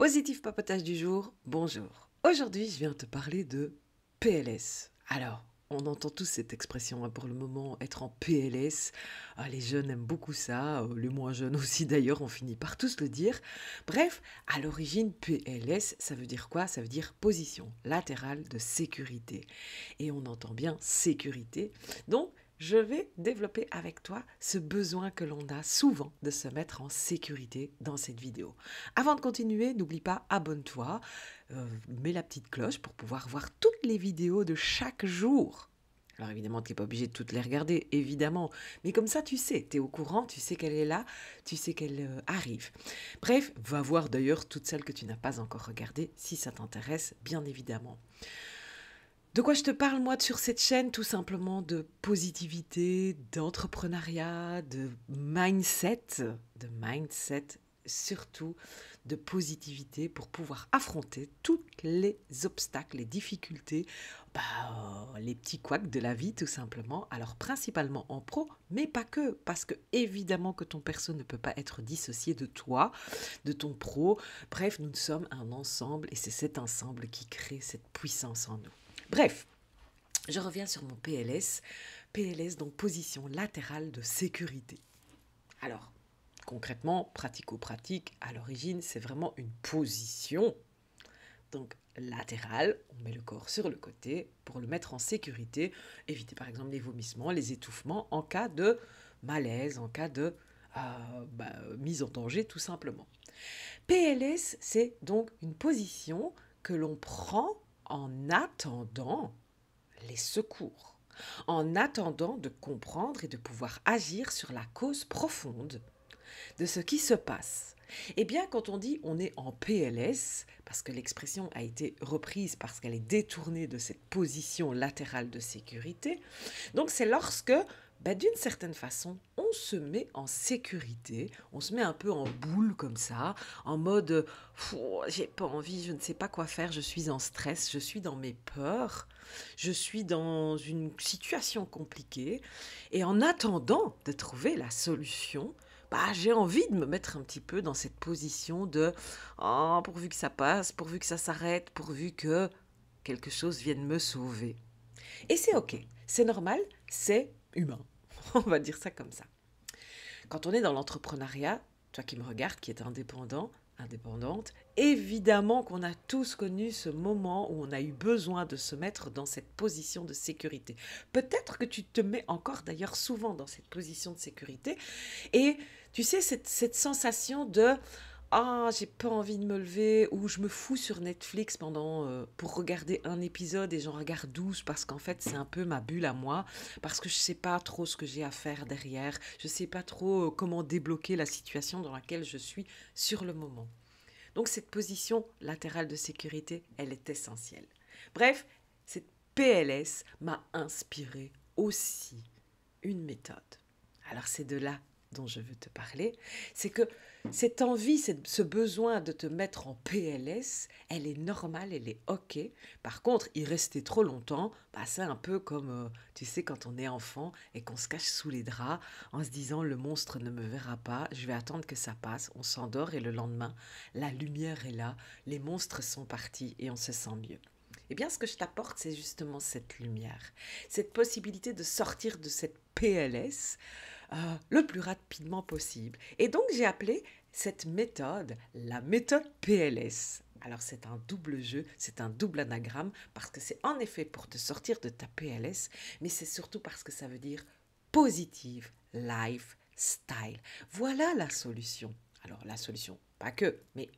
Positif papotage du jour, bonjour. Aujourd'hui, je viens te parler de PLS. Alors, on entend tous cette expression pour le moment, être en PLS. Les jeunes aiment beaucoup ça, les moins jeunes aussi d'ailleurs, on finit par tous le dire. Bref, à l'origine, PLS, ça veut dire quoi? Ça veut dire position latérale de sécurité. Et on entend bien sécurité. Donc, je vais développer avec toi ce besoin que l'on a souvent de se mettre en sécurité dans cette vidéo. Avant de continuer, n'oublie pas, abonne-toi, mets la petite cloche pour pouvoir voir toutes les vidéos de chaque jour. Alors évidemment, tu n'es pas obligé de toutes les regarder, évidemment, mais comme ça tu sais, tu es au courant, tu sais qu'elle est là, tu sais qu'elle arrive. Bref, va voir d'ailleurs toutes celles que tu n'as pas encore regardées, si ça t'intéresse, bien évidemment. De quoi je te parle, moi, sur cette chaîne? Tout simplement de positivité, d'entrepreneuriat, de mindset, surtout de positivité pour pouvoir affronter tous les obstacles, les difficultés, les petits couacs de la vie, tout simplement. Alors, principalement en pro, mais pas que, parce que évidemment que ton perso ne peut pas être dissocié de toi, de ton pro. Bref, nous sommes un ensemble et c'est cet ensemble qui crée cette puissance en nous. Bref, je reviens sur mon PLS. PLS, donc position latérale de sécurité. Alors, concrètement, pratico-pratique, à l'origine, c'est vraiment une position. Donc, latérale, on met le corps sur le côté pour le mettre en sécurité. Éviter par exemple les vomissements, les étouffements en cas de malaise, en cas de mise en danger tout simplement. PLS, c'est donc une position que l'on prend en attendant les secours, en attendant de comprendre et de pouvoir agir sur la cause profonde de ce qui se passe. Eh bien, quand on dit on est en PLS, parce que l'expression a été reprise parce qu'elle est détournée de cette position latérale de sécurité, donc c'est lorsque, d'une certaine façon, on se met en sécurité, on se met un peu en boule comme ça, en mode j'ai pas envie, je ne sais pas quoi faire, je suis en stress, je suis dans mes peurs, je suis dans une situation compliquée, et en attendant de trouver la solution, j'ai envie de me mettre un petit peu dans cette position de pourvu que ça passe, pourvu que ça s'arrête, pourvu que quelque chose vienne me sauver. Et c'est ok, c'est normal, c'est humain. On va dire ça comme ça. Quand on est dans l'entrepreneuriat, toi qui me regardes, qui est indépendante, évidemment qu'on a tous connu ce moment où on a eu besoin de se mettre dans cette position de sécurité. Peut-être que tu te mets encore d'ailleurs souvent dans cette position de sécurité et tu sais, cette sensation de j'ai pas envie de me lever, ou je me fous sur Netflix pour regarder un épisode et j'en regarde 12 parce qu'en fait c'est un peu ma bulle à moi, parce que je sais pas trop ce que j'ai à faire derrière, je sais pas trop comment débloquer la situation dans laquelle je suis sur le moment. Donc cette position latérale de sécurité, elle est essentielle. Bref, cette PLS m'a inspiré aussi une méthode. Alors c'est de là dont je veux te parler, c'est que cette envie, ce besoin de te mettre en PLS, elle est normale, elle est ok. Par contre, y rester trop longtemps, c'est un peu comme, tu sais, quand on est enfant et qu'on se cache sous les draps en se disant le monstre ne me verra pas, je vais attendre que ça passe, on s'endort et le lendemain, la lumière est là, les monstres sont partis et on se sent mieux. Eh bien, ce que je t'apporte, c'est justement cette lumière, cette possibilité de sortir de cette PLS le plus rapidement possible. Et donc, j'ai appelé cette méthode la méthode PLS. Alors, c'est un double jeu, c'est un double anagramme, parce que c'est en effet pour te sortir de ta PLS, mais c'est surtout parce que ça veut dire positive lifestyle. Voilà la solution. Alors, la solution, pas que, mais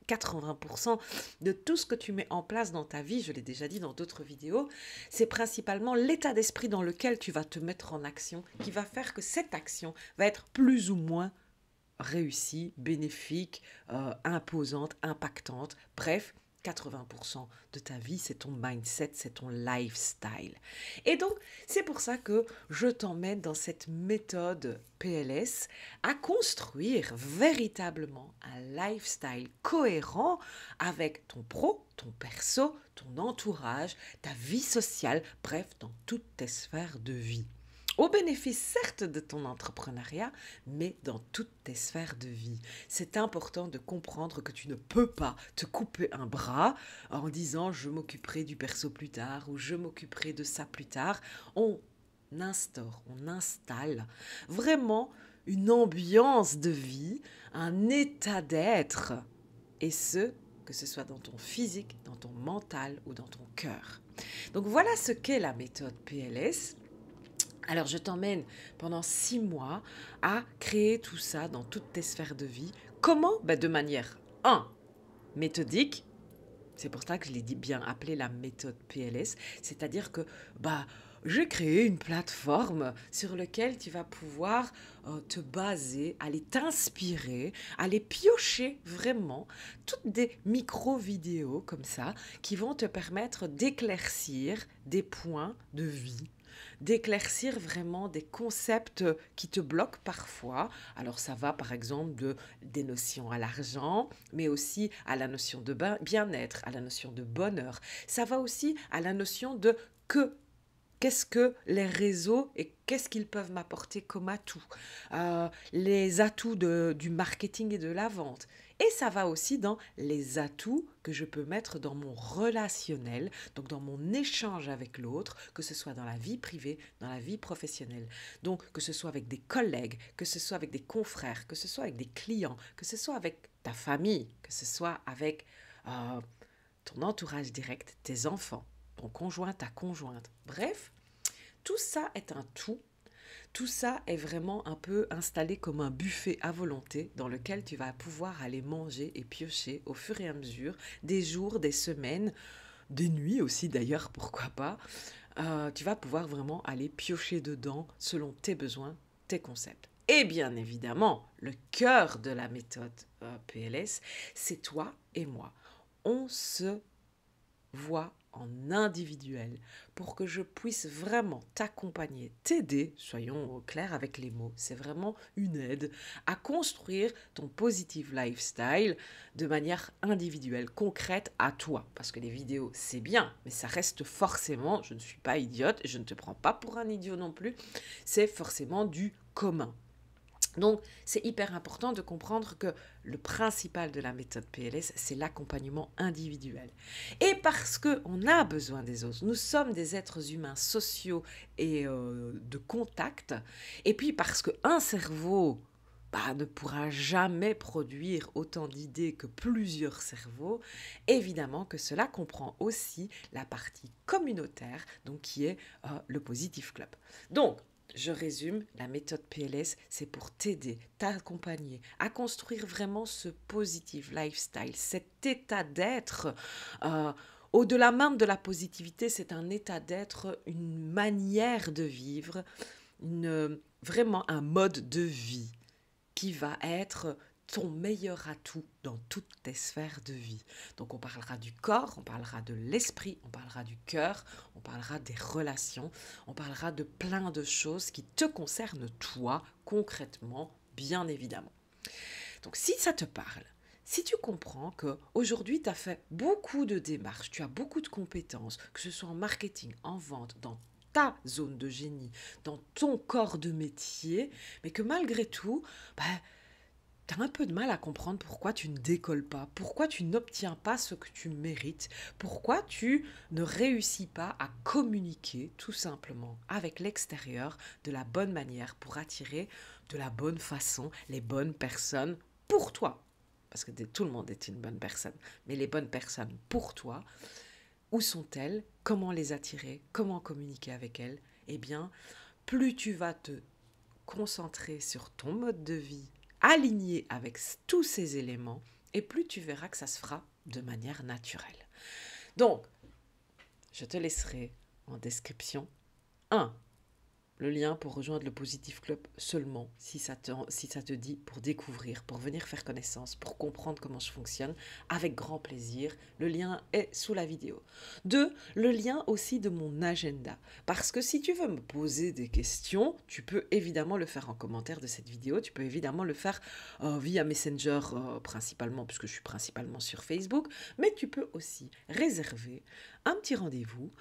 80% de tout ce que tu mets en place dans ta vie, je l'ai déjà dit dans d'autres vidéos, c'est principalement l'état d'esprit dans lequel tu vas te mettre en action qui va faire que cette action va être plus ou moins réussie, bénéfique, imposante, impactante. Bref, 80% de ta vie, c'est ton mindset, c'est ton lifestyle. Et donc, c'est pour ça que je t'emmène dans cette méthode PLS à construire véritablement un lifestyle cohérent avec ton pro, ton perso, ton entourage, ta vie sociale, bref, dans toutes tes sphères de vie. au bénéfice certes de ton entrepreneuriat, mais dans toutes tes sphères de vie. C'est important de comprendre que tu ne peux pas te couper un bras en disant je m'occuperai du perso plus tard ou je m'occuperai de ça plus tard. On installe vraiment une ambiance de vie, un état d'être, et que ce soit dans ton physique, dans ton mental ou dans ton cœur. Donc voilà ce qu'est la méthode PLS. Alors, je t'emmène pendant 6 mois à créer tout ça dans toutes tes sphères de vie. Comment? De manière, méthodique. C'est pour ça que je l'ai bien appelé la méthode PLS. C'est-à-dire que j'ai créé une plateforme sur laquelle tu vas pouvoir te baser, aller t'inspirer, aller piocher vraiment toutes des micro-vidéos comme ça qui vont te permettre d'éclaircir des points de vie, d'éclaircir vraiment des concepts qui te bloquent parfois. Alors ça va par exemple des notions à l'argent, mais aussi à la notion de bien-être, à la notion de bonheur. Ça va aussi à la notion de qu'est-ce que les réseaux et qu'est-ce qu'ils peuvent m'apporter comme atout, les atouts du marketing et de la vente. Et ça va aussi dans les atouts que je peux mettre dans mon relationnel, donc dans mon échange avec l'autre, que ce soit dans la vie privée, dans la vie professionnelle. Donc que ce soit avec des collègues, que ce soit avec des confrères, que ce soit avec des clients, que ce soit avec ta famille, que ce soit avec ton entourage direct, tes enfants, ton conjoint, ta conjointe. Bref, tout ça est un tout. Tout ça est vraiment un peu installé comme un buffet à volonté dans lequel tu vas pouvoir aller manger et piocher au fur et à mesure des jours, des semaines, des nuits aussi d'ailleurs, pourquoi pas. Tu vas pouvoir vraiment aller piocher dedans selon tes besoins, tes concepts. Et bien évidemment, le cœur de la méthode PLS, c'est toi et moi. On se voit en individuel pour que je puisse vraiment t'accompagner, t'aider, soyons clairs avec les mots, c'est vraiment une aide à construire ton positive lifestyle de manière individuelle, concrète à toi. Parce que les vidéos, c'est bien, mais ça reste forcément, je ne suis pas idiote, je ne te prends pas pour un idiot non plus, c'est forcément du commun. Donc, c'est hyper important de comprendre que le principal de la méthode PLS, c'est l'accompagnement individuel. Et parce qu'on a besoin des autres, nous sommes des êtres humains sociaux et de contact, et puis parce qu'un cerveau ne pourra jamais produire autant d'idées que plusieurs cerveaux, évidemment que cela comprend aussi la partie communautaire, donc qui est le Positive Club. Donc, je résume, la méthode PLS, c'est pour t'aider, t'accompagner, à construire vraiment ce positive lifestyle, cet état d'être. Au-delà même de la positivité, c'est un état d'être, une manière de vivre, vraiment un mode de vie qui va être ton meilleur atout dans toutes tes sphères de vie. Donc on parlera du corps, on parlera de l'esprit, on parlera du cœur, on parlera des relations, on parlera de plein de choses qui te concernent toi, concrètement, bien évidemment. Donc si ça te parle, si tu comprends qu'aujourd'hui tu as fait beaucoup de démarches, tu as beaucoup de compétences, que ce soit en marketing, en vente, dans ta zone de génie, dans ton corps de métier, mais que malgré tout, tu as un peu de mal à comprendre pourquoi tu ne décolles pas, pourquoi tu n'obtiens pas ce que tu mérites, pourquoi tu ne réussis pas à communiquer tout simplement avec l'extérieur de la bonne manière pour attirer de la bonne façon les bonnes personnes pour toi. Parce que tout le monde est une bonne personne, mais les bonnes personnes pour toi, où sont-elles? Comment les attirer? Comment communiquer avec elles? Eh bien, plus tu vas te concentrer sur ton mode de vie, aligné avec tous ces éléments, et plus tu verras que ça se fera de manière naturelle. Donc, je te laisserai en description le lien pour rejoindre le Positive Club seulement si ça te dit, pour découvrir, pour venir faire connaissance, pour comprendre comment je fonctionne, avec grand plaisir. Le lien est sous la vidéo. 2, le lien aussi de mon agenda. Parce que si tu veux me poser des questions, tu peux évidemment le faire en commentaire de cette vidéo, tu peux évidemment le faire via Messenger principalement, puisque je suis principalement sur Facebook, mais tu peux aussi réserver un petit rendez-vous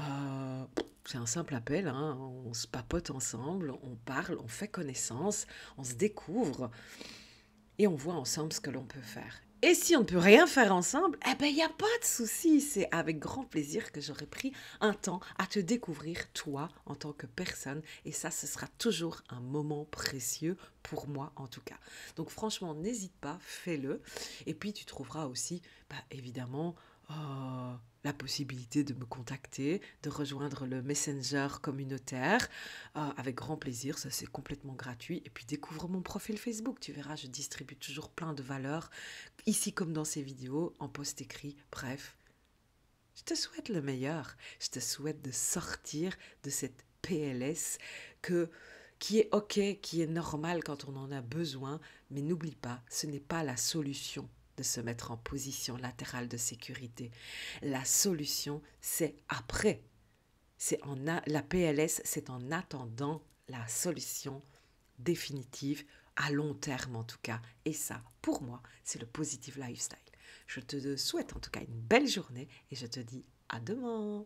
Euh, c'est un simple appel, hein, on se papote ensemble, on parle, on fait connaissance, on se découvre et on voit ensemble ce que l'on peut faire. Et si on ne peut rien faire ensemble, eh ben il n'y a pas de souci. C'est avec grand plaisir que j'aurais pris un temps à te découvrir toi en tant que personne. Et ça, ce sera toujours un moment précieux pour moi en tout cas. Donc franchement, n'hésite pas, fais-le. Et puis tu trouveras aussi, évidemment, la possibilité de me contacter, de rejoindre le Messenger communautaire avec grand plaisir, ça c'est complètement gratuit. Et puis découvre mon profil Facebook, tu verras, je distribue toujours plein de valeurs, ici comme dans ces vidéos, en post écrit, bref. Je te souhaite le meilleur, je te souhaite de sortir de cette PLS qui est ok, qui est normal quand on en a besoin, mais n'oublie pas, ce n'est pas la solution de se mettre en position latérale de sécurité. La solution, c'est après. La PLS, c'est en attendant la solution définitive, à long terme en tout cas. Et ça, pour moi, c'est le positive lifestyle. Je te souhaite en tout cas une belle journée et je te dis à demain.